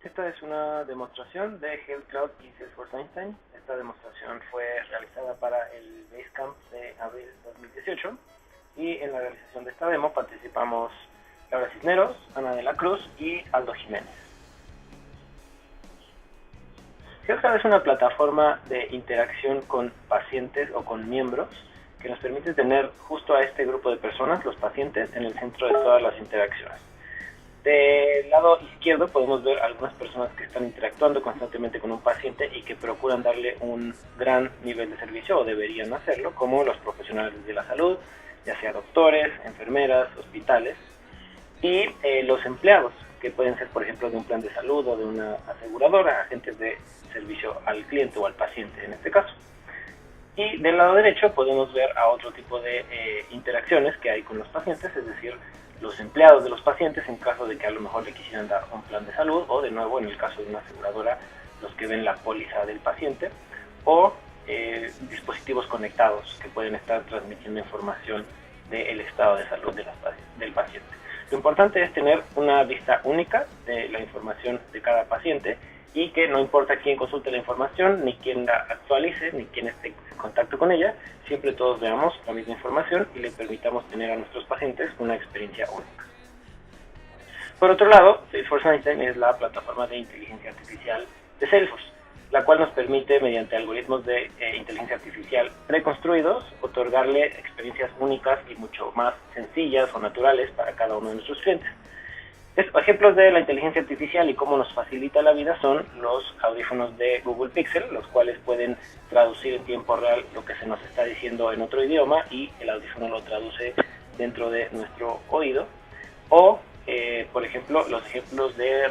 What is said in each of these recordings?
Esta es una demostración de Health Cloud y Salesforce Einstein. Esta demostración fue realizada para el Basecamp de abril 2018 y en la realización de esta demo participamos Laura Cisneros, Ana de la Cruz y Aldo Jiménez. Health Cloud es una plataforma de interacción con pacientes o con miembros que nos permite tener justo a este grupo de personas, los pacientes, en el centro de todas las interacciones. Del lado izquierdo podemos ver algunas personas que están interactuando constantemente con un paciente y que procuran darle un gran nivel de servicio o deberían hacerlo, como los profesionales de la salud, ya sea doctores, enfermeras, hospitales, y los empleados, que pueden ser por ejemplo de un plan de salud o de una aseguradora, agentes de servicio al cliente o al paciente en este caso. Y del lado derecho podemos ver a otro tipo de interacciones que hay con los pacientes, es decir, los empleados de los pacientes en caso de que a lo mejor le quisieran dar un plan de salud, o de nuevo en el caso de una aseguradora, los que ven la póliza del paciente, o dispositivos conectados que pueden estar transmitiendo información del estado de salud del paciente. Lo importante es tener una vista única de la información de cada paciente y que no importa quién consulte la información, ni quién la actualice, ni quién esté en contacto con ella, siempre todos veamos la misma información y le permitamos tener a nuestros pacientes una experiencia única. Por otro lado, Salesforce Einstein es la plataforma de inteligencia artificial de Salesforce, la cual nos permite, mediante algoritmos de inteligencia artificial preconstruidos, otorgarle experiencias únicas y mucho más sencillas o naturales para cada uno de nuestros clientes. Ejemplos de la inteligencia artificial y cómo nos facilita la vida son los audífonos de Google Pixel, los cuales pueden traducir en tiempo real lo que se nos está diciendo en otro idioma y el audífono lo traduce dentro de nuestro oído. O, por ejemplo, los ejemplos de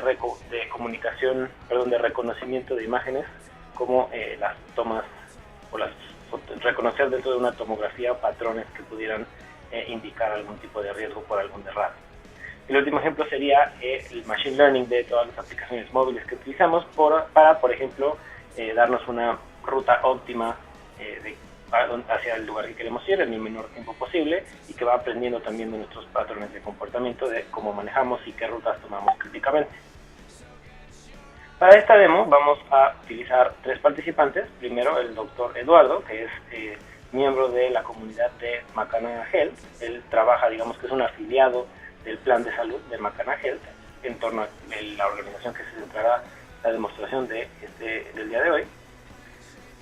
reconocimiento de imágenes, como las tomas o reconocer dentro de una tomografía patrones que pudieran indicar algún tipo de riesgo por algún derrame. El último ejemplo sería el Machine Learning de todas las aplicaciones móviles que utilizamos para, por ejemplo, darnos una ruta óptima hacia el lugar que queremos ir en el menor tiempo posible, y que va aprendiendo también de nuestros patrones de comportamiento, de cómo manejamos y qué rutas tomamos críticamente. Para esta demo vamos a utilizar 3 participantes. Primero el doctor Eduardo, que es miembro de la comunidad de Macana Health. Él trabaja, digamos que es un afiliado del plan de salud de Macana Health, en torno a la organización que se centrará la demostración del día de hoy.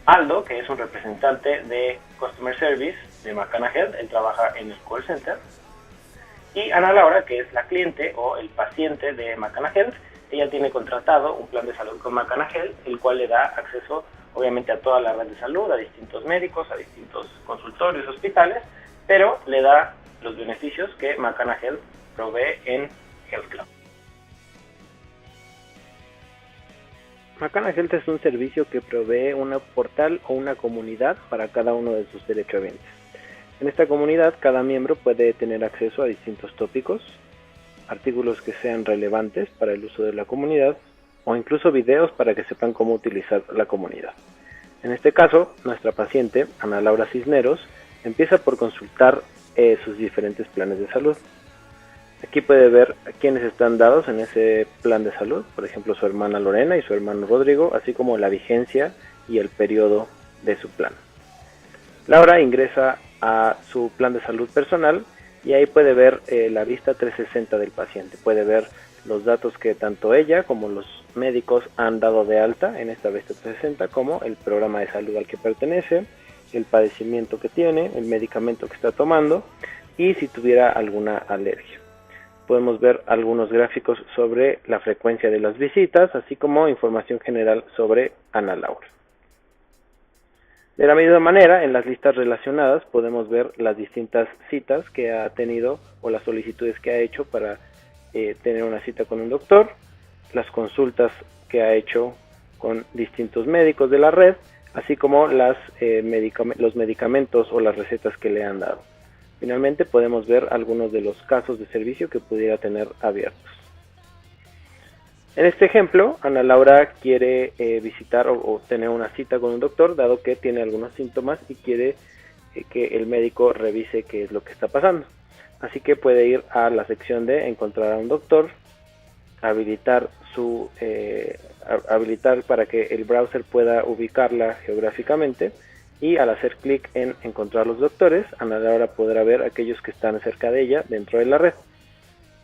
Aldo, que es un representante de Customer Service de Macana Health, él trabaja en el call center. Y Ana Laura, que es la cliente o el paciente de Macana Health. Ella tiene contratado un plan de salud con Macana Health, el cual le da acceso obviamente a toda la red de salud, a distintos médicos, a distintos consultorios, hospitales, pero le da los beneficios que Macana Health provee en Health Cloud. Macana Health es un servicio que provee un portal o una comunidad para cada uno de sus derechohabientes. En esta comunidad, cada miembro puede tener acceso a distintos tópicos, artículos que sean relevantes para el uso de la comunidad, o incluso videos para que sepan cómo utilizar la comunidad. En este caso, nuestra paciente, Ana Laura Cisneros, empieza por consultar sus diferentes planes de salud. Aquí puede ver a quiénes están dados en ese plan de salud, por ejemplo su hermana Lorena y su hermano Rodrigo, así como la vigencia y el periodo de su plan. Laura ingresa a su plan de salud personal y ahí puede ver la vista 360 del paciente. Puede ver los datos que tanto ella como los médicos han dado de alta en esta vista 360, como el programa de salud al que pertenece, el padecimiento que tiene, el medicamento que está tomando y si tuviera alguna alergia. Podemos ver algunos gráficos sobre la frecuencia de las visitas, así como información general sobre Ana Laura. De la misma manera, en las listas relacionadas podemos ver las distintas citas que ha tenido o las solicitudes que ha hecho para tener una cita con un doctor, las consultas que ha hecho con distintos médicos de la red, así como los medicamentos o las recetas que le han dado. Finalmente podemos ver algunos de los casos de servicio que pudiera tener abiertos. En este ejemplo, Ana Laura quiere visitar o tener una cita con un doctor, dado que tiene algunos síntomas y quiere que el médico revise qué es lo que está pasando. Así que puede ir a la sección de encontrar a un doctor habilitar habilitar para que el browser pueda ubicarla geográficamente, y al hacer clic en encontrar los doctores, Ana Laura podrá ver aquellos que están cerca de ella dentro de la red.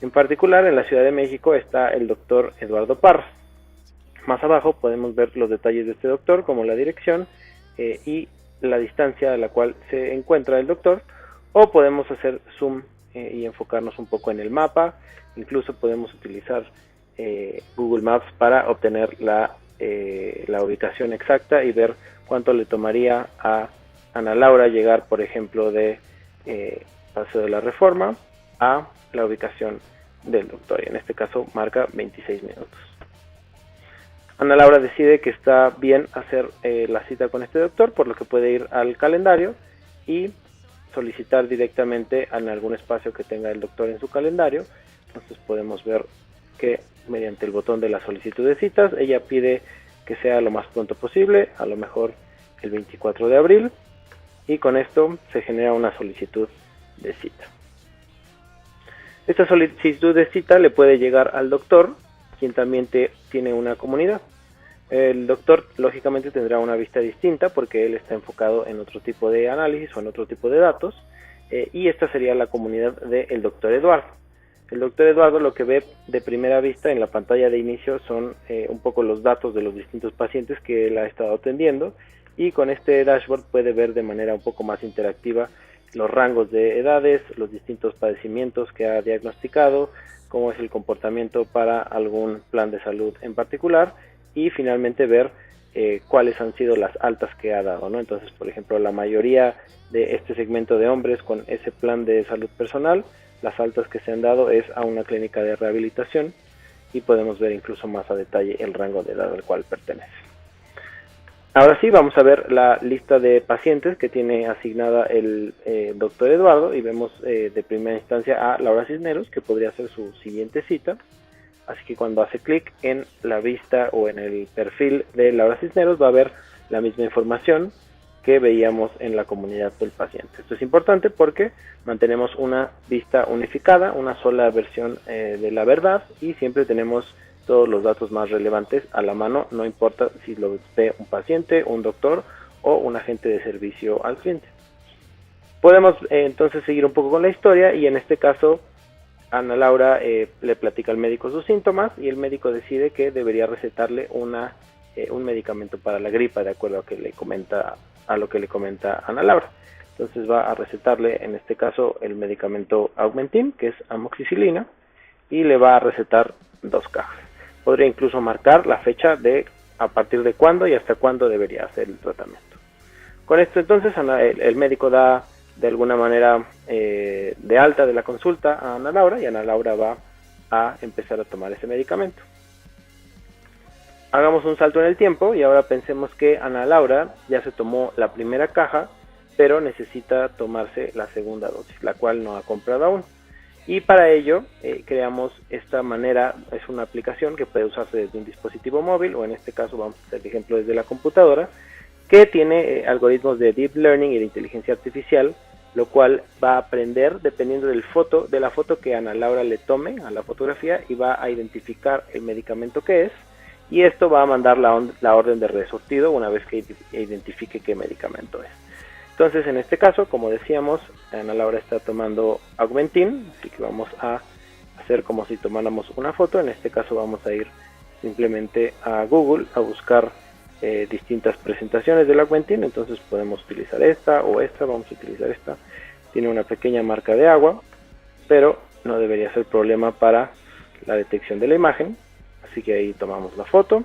En particular, en la Ciudad de México está el doctor Eduardo Parra. Más abajo podemos ver los detalles de este doctor, como la dirección y la distancia a la cual se encuentra el doctor, o podemos hacer zoom y enfocarnos un poco en el mapa. Incluso podemos utilizar Google Maps para obtener la ubicación exacta y ver cuánto le tomaría a Ana Laura llegar, por ejemplo, de Paseo de la Reforma a la ubicación del doctor, y en este caso marca 26 minutos. Ana Laura decide que está bien hacer la cita con este doctor, por lo que puede ir al calendario y solicitar directamente en algún espacio que tenga el doctor en su calendario. Entonces podemos ver que mediante el botón de la solicitud de citas, ella pide que sea lo más pronto posible, a lo mejor el 24 de abril, y con esto se genera una solicitud de cita. Esta solicitud de cita le puede llegar al doctor, quien también tiene una comunidad. El doctor lógicamente tendrá una vista distinta porque él está enfocado en otro tipo de análisis o en otro tipo de datos, y esta sería la comunidad del doctor Eduardo. El doctor Eduardo lo que ve de primera vista en la pantalla de inicio son un poco los datos de los distintos pacientes que él ha estado atendiendo, y con este dashboard puede ver de manera un poco más interactiva los rangos de edades, los distintos padecimientos que ha diagnosticado, cómo es el comportamiento para algún plan de salud en particular, y finalmente ver cuáles han sido las altas que ha dado, ¿no? Entonces, por ejemplo, la mayoría de este segmento de hombres con ese plan de salud personal, las altas que se han dado es a una clínica de rehabilitación, y podemos ver incluso más a detalle el rango de edad al cual pertenece. Ahora sí, vamos a ver la lista de pacientes que tiene asignada el doctor Eduardo, y vemos de primera instancia a Laura Cisneros, que podría ser su siguiente cita. Así que cuando hace clic en la vista o en el perfil de Laura Cisneros, va a ver la misma información que veíamos en la comunidad del paciente. Esto es importante porque mantenemos una vista unificada, una sola versión de la verdad, y siempre tenemos todos los datos más relevantes a la mano, no importa si lo ve un paciente, un doctor o un agente de servicio al cliente. Podemos entonces seguir un poco con la historia, y en este caso Ana Laura le platica al médico sus síntomas, y el médico decide que debería recetarle un medicamento para la gripa, de acuerdo a lo que le comenta Ana Laura. Entonces va a recetarle en este caso el medicamento Augmentin, que es amoxicilina, y le va a recetar 2 cajas. Podría incluso marcar la fecha de a partir de cuándo y hasta cuándo debería hacer el tratamiento. Con esto entonces el médico da de alguna manera de alta de la consulta a Ana Laura, y Ana Laura va a empezar a tomar ese medicamento. Hagamos un salto en el tiempo y ahora pensemos que Ana Laura ya se tomó la primera caja, pero necesita tomarse la segunda dosis, la cual no ha comprado aún. Y para ello creamos esta manera. Es una aplicación que puede usarse desde un dispositivo móvil, o en este caso vamos a hacer el ejemplo desde la computadora, que tiene algoritmos de deep learning y de inteligencia artificial, lo cual va a aprender dependiendo de la foto que Ana Laura le tome a la fotografía, y va a identificar el medicamento que es, y esto va a mandar la orden de resortido una vez que identifique qué medicamento es. Entonces, en este caso, como decíamos, Ana Laura está tomando Augmentin, así que vamos a hacer como si tomáramos una foto. En este caso vamos a ir simplemente a Google a buscar distintas presentaciones del Augmentin. Entonces podemos utilizar esta o esta, vamos a utilizar esta. Tiene una pequeña marca de agua, pero no debería ser problema para la detección de la imagen. Así que ahí tomamos la foto.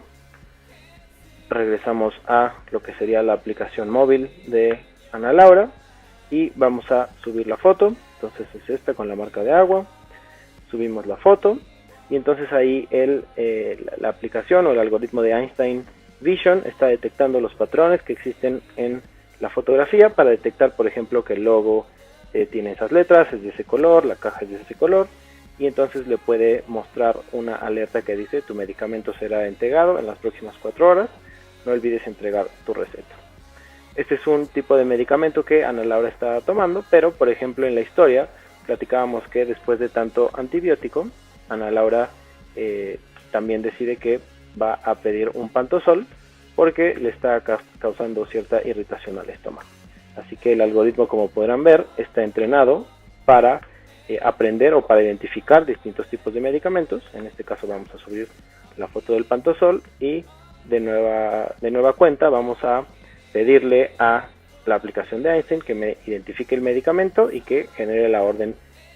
Regresamos a lo que sería la aplicación móvil de Ana Laura y vamos a subir la foto. Entonces es esta con la marca de agua. Subimos la foto y entonces ahí la aplicación o el algoritmo de Einstein Vision está detectando los patrones que existen en la fotografía para detectar, por ejemplo, que el logo tiene esas letras, es de ese color, la caja es de ese color, y entonces le puede mostrar una alerta que dice: tu medicamento será entregado en las próximas 4 horas, no olvides entregar tu receta. Este es un tipo de medicamento que Ana Laura está tomando, pero por ejemplo en la historia platicábamos que después de tanto antibiótico, Ana Laura también decide que va a pedir un pantosol porque le está causando cierta irritación al estómago. Así que el algoritmo, como podrán ver, está entrenado para aprender o para identificar distintos tipos de medicamentos. En este caso vamos a subir la foto del pantosol y de nueva cuenta vamos a pedirle a la aplicación de Einstein que me identifique el medicamento y que genere la orden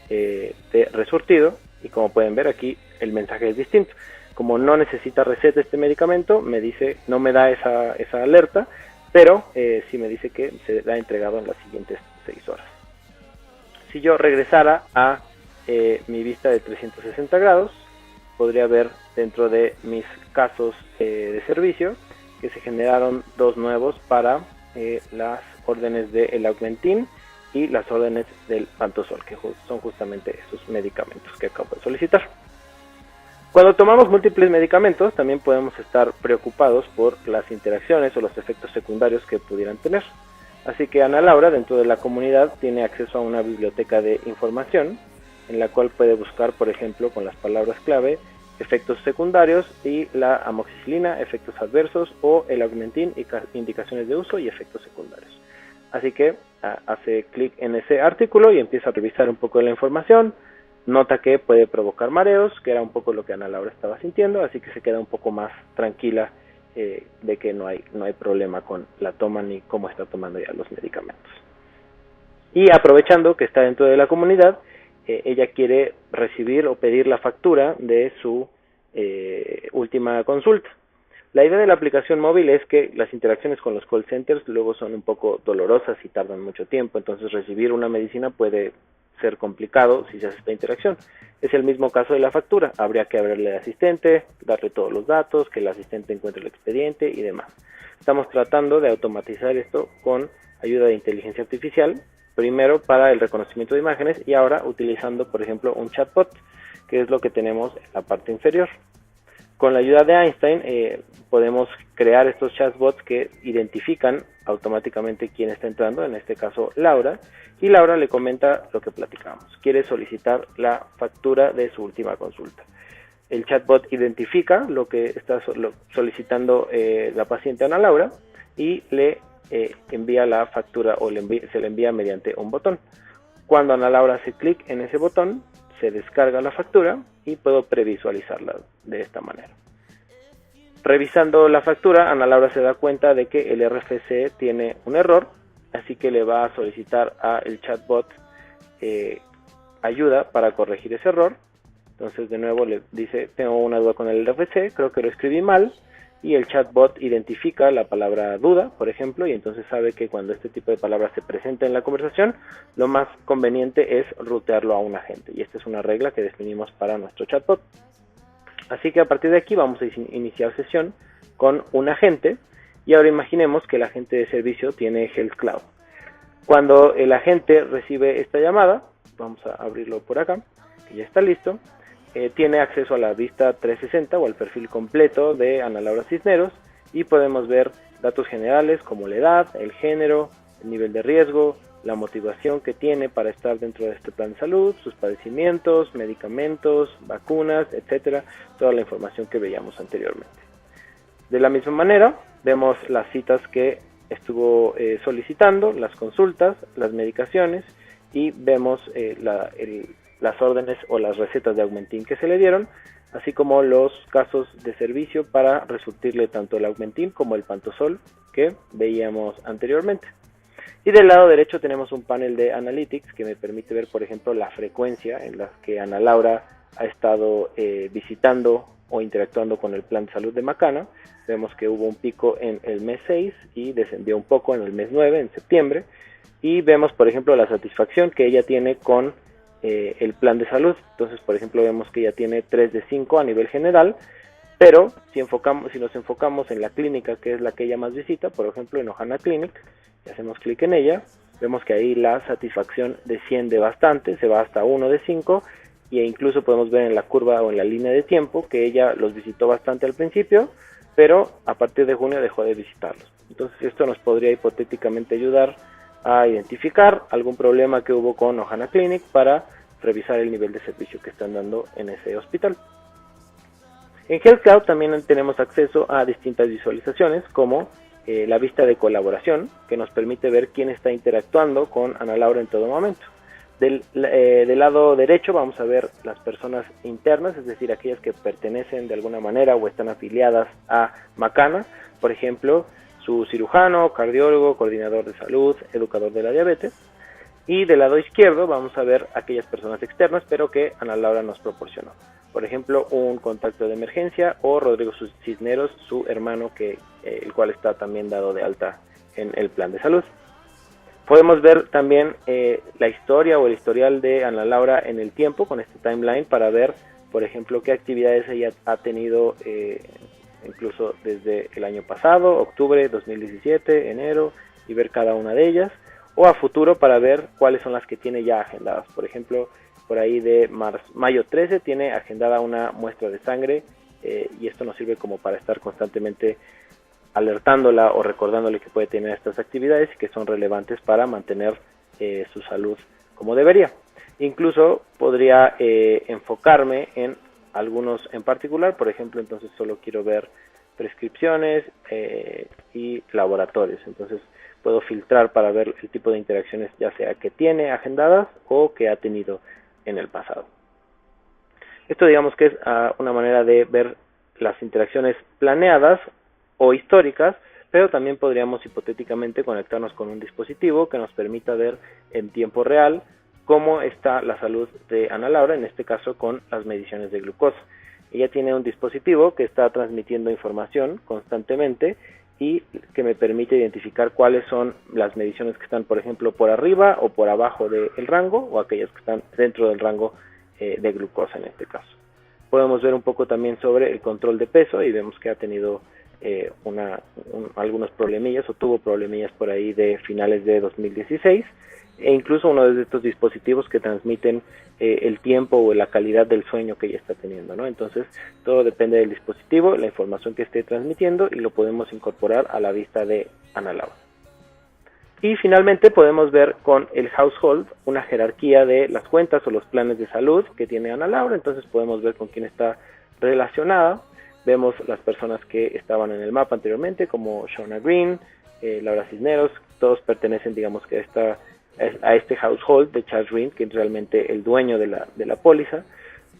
de resurtido. Y como pueden ver aquí el mensaje es distinto. Como no necesita receta este medicamento, me dice, no me da esa alerta, pero sí me dice que se da entregado en las siguientes 6 horas. Si yo regresara a mi vista de 360 grados, podría ver dentro de mis casos de servicio que se generaron 2 nuevos para las órdenes del Augmentin y las órdenes del pantosol, que son justamente esos medicamentos que acabo de solicitar. Cuando tomamos múltiples medicamentos, también podemos estar preocupados por las interacciones o los efectos secundarios que pudieran tener. Así que Ana Laura, dentro de la comunidad, tiene acceso a una biblioteca de información en la cual puede buscar, por ejemplo, con las palabras clave, efectos secundarios y la amoxicilina, efectos adversos, o el Augmentin, indicaciones de uso y efectos secundarios. Así que hace clic en ese artículo y empieza a revisar un poco de la información. Nota que puede provocar mareos, que era un poco lo que Ana Laura estaba sintiendo, así que se queda un poco más tranquila de que no hay problema con la toma ni cómo está tomando ya los medicamentos. Y aprovechando que está dentro de la comunidad, ella quiere recibir o pedir la factura de su última consulta. La idea de la aplicación móvil es que las interacciones con los call centers luego son un poco dolorosas y tardan mucho tiempo, entonces recibir una medicina puede ser complicado si se hace esta interacción. Es el mismo caso de la factura, habría que abrirle al asistente, darle todos los datos, que el asistente encuentre el expediente y demás. Estamos tratando de automatizar esto con ayuda de inteligencia artificial, primero para el reconocimiento de imágenes y ahora utilizando, por ejemplo, un chatbot, que es lo que tenemos en la parte inferior. Con la ayuda de Einstein podemos crear estos chatbots que identifican automáticamente quién está entrando, en este caso Laura, y Laura le comenta lo que platicamos. Quiere solicitar la factura de su última consulta. El chatbot identifica lo que está solicitando la paciente Ana Laura y le envía la factura o se le envía mediante un botón. Cuando Ana Laura hace clic en ese botón, se descarga la factura y puedo previsualizarla de esta manera. Revisando la factura, Ana Laura se da cuenta de que el RFC tiene un error, así que le va a solicitar al chatbot ayuda para corregir ese error. Entonces de nuevo le dice, tengo una duda con el RFC, creo que lo escribí mal, y el chatbot identifica la palabra duda, por ejemplo, y entonces sabe que cuando este tipo de palabras se presenta en la conversación, lo más conveniente es rutearlo a un agente, y esta es una regla que definimos para nuestro chatbot. Así que a partir de aquí vamos a iniciar sesión con un agente, y ahora imaginemos que el agente de servicio tiene Health Cloud. Cuando el agente recibe esta llamada, vamos a abrirlo por acá, que ya está listo, tiene acceso a la vista 360 o al perfil completo de Ana Laura Cisneros y podemos ver datos generales como la edad, el género, el nivel de riesgo, la motivación que tiene para estar dentro de este plan de salud, sus padecimientos, medicamentos, vacunas, etcétera, toda la información que veíamos anteriormente. De la misma manera, vemos las citas que estuvo solicitando, las consultas, las medicaciones y vemos las órdenes o las recetas de Augmentin que se le dieron, así como los casos de servicio para resurtirle tanto el Augmentin como el pantosol que veíamos anteriormente. Y del lado derecho tenemos un panel de Analytics que me permite ver, por ejemplo, la frecuencia en la que Ana Laura ha estado visitando o interactuando con el plan de salud de Macana. Vemos que hubo un pico en el mes 6 y descendió un poco en el mes 9, en septiembre. Y vemos, por ejemplo, la satisfacción que ella tiene con el plan de salud. Entonces, por ejemplo, vemos que ella tiene 3 de 5 a nivel general, pero si nos enfocamos en la clínica, que es la que ella más visita, por ejemplo, en Ohana Clinic, y hacemos clic en ella, vemos que ahí la satisfacción desciende bastante, se va hasta 1 de 5, e incluso podemos ver en la curva o en la línea de tiempo que ella los visitó bastante al principio, pero a partir de junio dejó de visitarlos. Entonces esto nos podría hipotéticamente ayudar a identificar algún problema que hubo con Ohana Clinic para revisar el nivel de servicio que están dando en ese hospital. En Health Cloud también tenemos acceso a distintas visualizaciones como la vista de colaboración, que nos permite ver quién está interactuando con Ana Laura en todo momento. Del lado derecho vamos a ver las personas internas, es decir, aquellas que pertenecen de alguna manera o están afiliadas a Makana, por ejemplo, su cirujano, cardiólogo, coordinador de salud, educador de la diabetes. Y del lado izquierdo vamos a ver aquellas personas externas, pero que Ana Laura nos proporcionó. Por ejemplo, un contacto de emergencia o Rodrigo Cisneros, su hermano, el cual está también dado de alta en el plan de salud. Podemos ver también la historia o el historial de Ana Laura en el tiempo con este timeline para ver, por ejemplo, qué actividades ella ha tenido incluso desde el año pasado, octubre 2017, enero, y ver cada una de ellas, o a futuro para ver cuáles son las que tiene ya agendadas. Por ejemplo, por ahí de mayo 13 tiene agendada una muestra de sangre y esto nos sirve como para estar constantemente alertándola o recordándole que puede tener estas actividades y que son relevantes para mantener su salud como debería. Incluso podría enfocarme en algunos en particular, por ejemplo, entonces solo quiero ver prescripciones y laboratorios, entonces puedo filtrar para ver el tipo de interacciones ya sea que tiene agendadas o que ha tenido en el pasado. Esto digamos que es una manera de ver las interacciones planeadas o históricas, pero también podríamos hipotéticamente conectarnos con un dispositivo que nos permita ver en tiempo real cómo está la salud de Ana Laura, en este caso con las mediciones de glucosa. Ella tiene un dispositivo que está transmitiendo información constantemente y que me permite identificar cuáles son las mediciones que están, por ejemplo, por arriba o por abajo del rango, o aquellas que están dentro del rango de glucosa en este caso. Podemos ver un poco también sobre el control de peso y vemos que ha tenido algunos problemillas o tuvo problemillas por ahí de finales de 2016 e incluso uno de estos dispositivos que transmiten el tiempo o la calidad del sueño que ella está teniendo, ¿no? Entonces todo depende del dispositivo, la información que esté transmitiendo y lo podemos incorporar a la vista de Ana Laura. Y finalmente podemos ver con el Household una jerarquía de las cuentas o los planes de salud que tiene Ana Laura, entonces podemos ver con quién está relacionada. Vemos las personas que estaban en el mapa anteriormente, como Shauna Green, Laura Cisneros, todos pertenecen, digamos, que a este household de Charles Green, que es realmente el dueño de la póliza.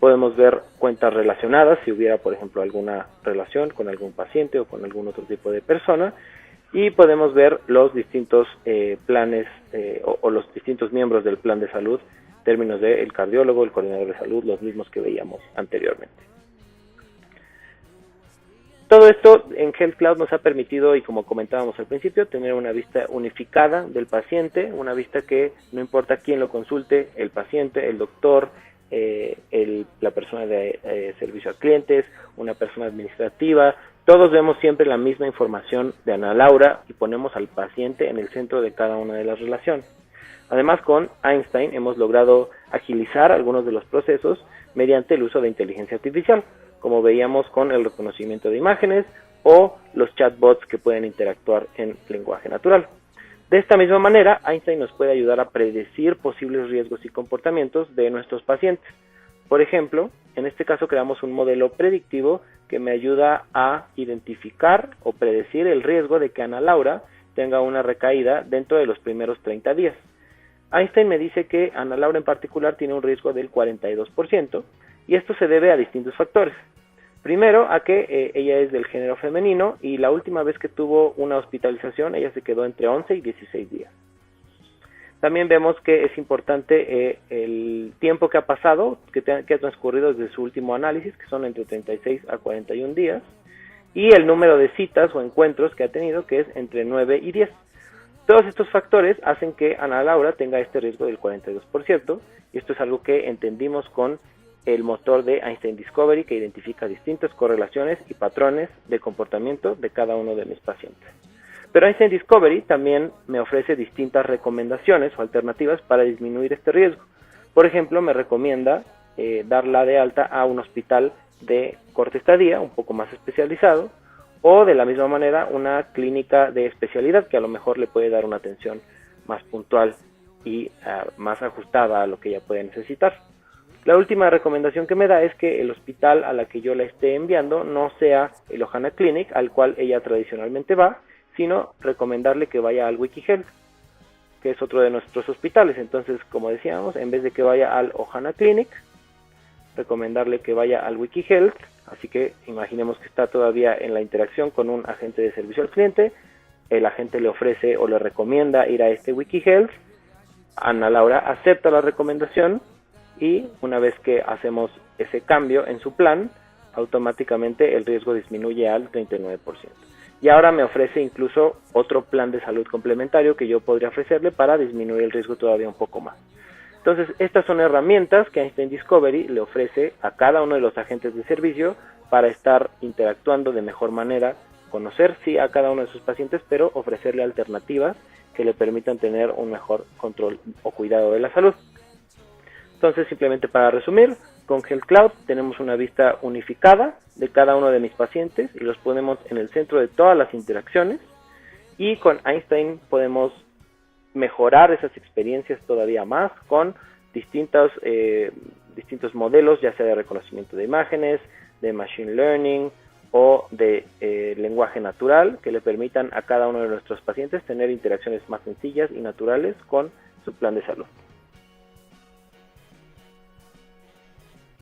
Podemos ver cuentas relacionadas, si hubiera, por ejemplo, alguna relación con algún paciente o con algún otro tipo de persona. Y podemos ver los distintos planes o los distintos miembros del plan de salud, en términos del cardiólogo, el coordinador de salud, los mismos que veíamos anteriormente. Todo esto en Health Cloud nos ha permitido, y como comentábamos al principio, tener una vista unificada del paciente, una vista que no importa quién lo consulte, el paciente, el doctor, la persona de servicio a clientes, una persona administrativa, todos vemos siempre la misma información de Ana Laura y ponemos al paciente en el centro de cada una de las relaciones. Además, con Einstein hemos logrado agilizar algunos de los procesos mediante el uso de inteligencia artificial, como veíamos con el reconocimiento de imágenes o los chatbots que pueden interactuar en lenguaje natural. De esta misma manera, Einstein nos puede ayudar a predecir posibles riesgos y comportamientos de nuestros pacientes. Por ejemplo, en este caso creamos un modelo predictivo que me ayuda a identificar o predecir el riesgo de que Ana Laura tenga una recaída dentro de los primeros 30 días. Einstein me dice que Ana Laura en particular tiene un riesgo del 42%, y esto se debe a distintos factores. Primero, a que ella es del género femenino y la última vez que tuvo una hospitalización ella se quedó entre 11 y 16 días. También vemos que es importante el tiempo que ha pasado, que ha transcurrido desde su último análisis, que son entre 36 a 41 días, y el número de citas o encuentros que ha tenido, que es entre 9 y 10. Todos estos factores hacen que Ana Laura tenga este riesgo del 42%, y esto es algo que entendimos con el motor de Einstein Discovery, que identifica distintas correlaciones y patrones de comportamiento de cada uno de mis pacientes. Pero Einstein Discovery también me ofrece distintas recomendaciones o alternativas para disminuir este riesgo. Por ejemplo, me recomienda darla de alta a un hospital de corta estadía, un poco más especializado, o de la misma manera una clínica de especialidad que a lo mejor le puede dar una atención más puntual y más ajustada a lo que ella puede necesitar. La última recomendación que me da es que el hospital a la que yo la esté enviando no sea el Ohana Clinic al cual ella tradicionalmente va, sino recomendarle que vaya al WikiHealth, que es otro de nuestros hospitales. Entonces, como decíamos, en vez de que vaya al Ohana Clinic, recomendarle que vaya al WikiHealth. Así que imaginemos que está todavía en la interacción con un agente de servicio al cliente, el agente le ofrece o le recomienda ir a este WikiHealth, Ana Laura acepta la recomendación y una vez que hacemos ese cambio en su plan, automáticamente el riesgo disminuye al 39%. Y ahora me ofrece incluso otro plan de salud complementario que yo podría ofrecerle para disminuir el riesgo todavía un poco más. Entonces, estas son herramientas que Einstein Discovery le ofrece a cada uno de los agentes de servicio para estar interactuando de mejor manera, conocer sí a cada uno de sus pacientes, pero ofrecerle alternativas que le permitan tener un mejor control o cuidado de la salud. Entonces, simplemente para resumir, con Health Cloud tenemos una vista unificada de cada uno de mis pacientes y los ponemos en el centro de todas las interacciones, y con Einstein podemos mejorar esas experiencias todavía más con distintos modelos, ya sea de reconocimiento de imágenes, de machine learning o de lenguaje natural, que le permitan a cada uno de nuestros pacientes tener interacciones más sencillas y naturales con su plan de salud.